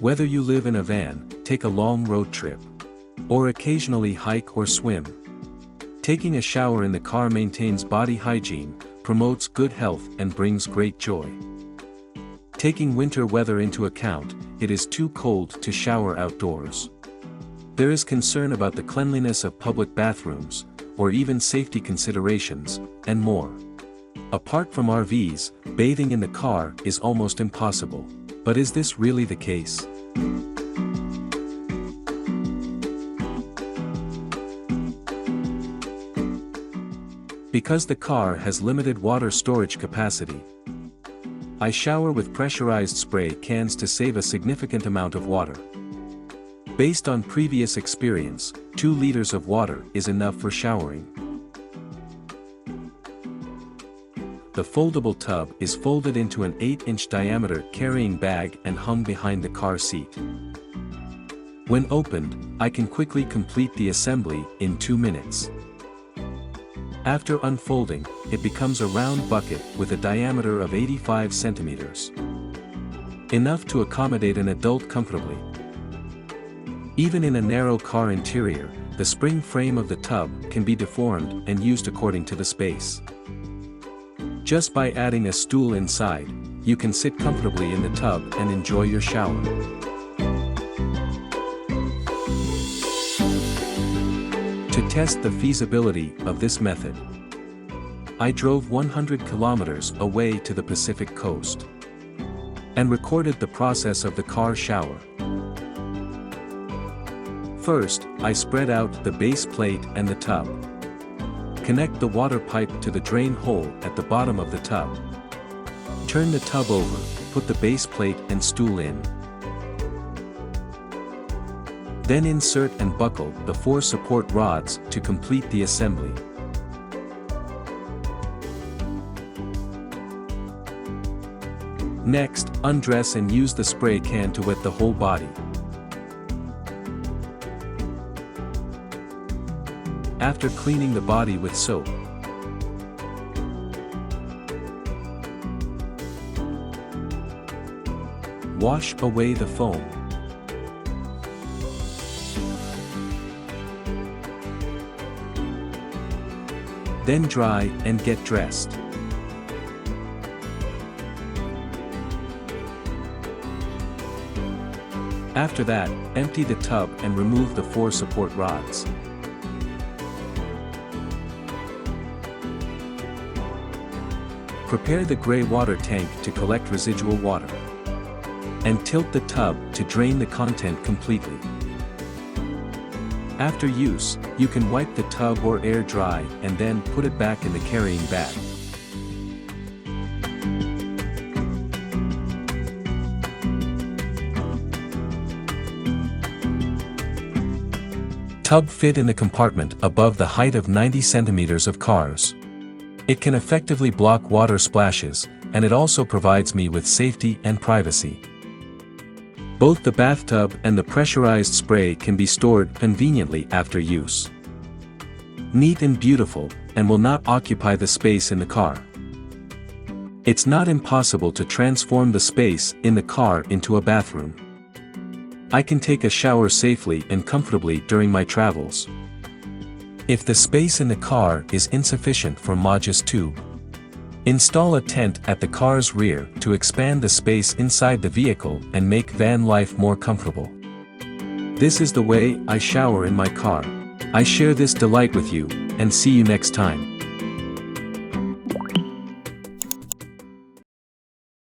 Whether you live in a van, take a long road trip, or occasionally hike or swim, taking a shower in the car maintains body hygiene, promotes good health and brings great joy. Taking winter weather into account, it is too cold to shower outdoors. There is concern about the cleanliness of public bathrooms, or even safety considerations, and more. Apart from RVs, bathing in the car is almost impossible. But is this really the case? Because the car has limited water storage capacity, I shower with pressurized spray cans to save a significant amount of water. Based on previous experience, 2 liters of water is enough for showering. The foldable tub is folded into an 8-inch diameter carrying bag and hung behind the car seat. When opened, I can quickly complete the assembly in 2 minutes. After unfolding, it becomes a round bucket with a diameter of 85 centimeters. Enough to accommodate an adult comfortably. Even in a narrow car interior, the spring frame of the tub can be deformed and used according to the space. Just by adding a stool inside, you can sit comfortably in the tub and enjoy your shower. To test the feasibility of this method, I drove 100 kilometers away to the Pacific coast and recorded the process of the car shower. First, I spread out the base plate and the tub. Connect the water pipe to the drain hole at the bottom of the tub. Turn the tub over, put the base plate and stool in. Then insert and buckle the 4 support rods to complete the assembly. Next, undress and use the spray can to wet the whole body. After cleaning the body with soap, wash away the foam. Then dry and get dressed. After that, empty the tub and remove the 4 support rods. Prepare the gray water tank to collect residual water. And tilt the tub to drain the content completely. After use, you can wipe the tub or air dry and then put it back in the carrying bag. Tub fit in the compartment above the height of 90 centimeters of cars. It can effectively block water splashes, and it also provides me with safety and privacy. Both the bathtub and the pressurized spray can be stored conveniently after use. Neat and beautiful, and will not occupy the space in the car. It's not impossible to transform the space in the car into a bathroom. I can take a shower safely and comfortably during my travels. If the space in the car is insufficient for 𝑀𝑜𝑟𝑒's tube, install a tent at the car's rear to expand the space inside the vehicle and make van life more comfortable. This is the way I shower in my car. I share this delight with you, and see you next time.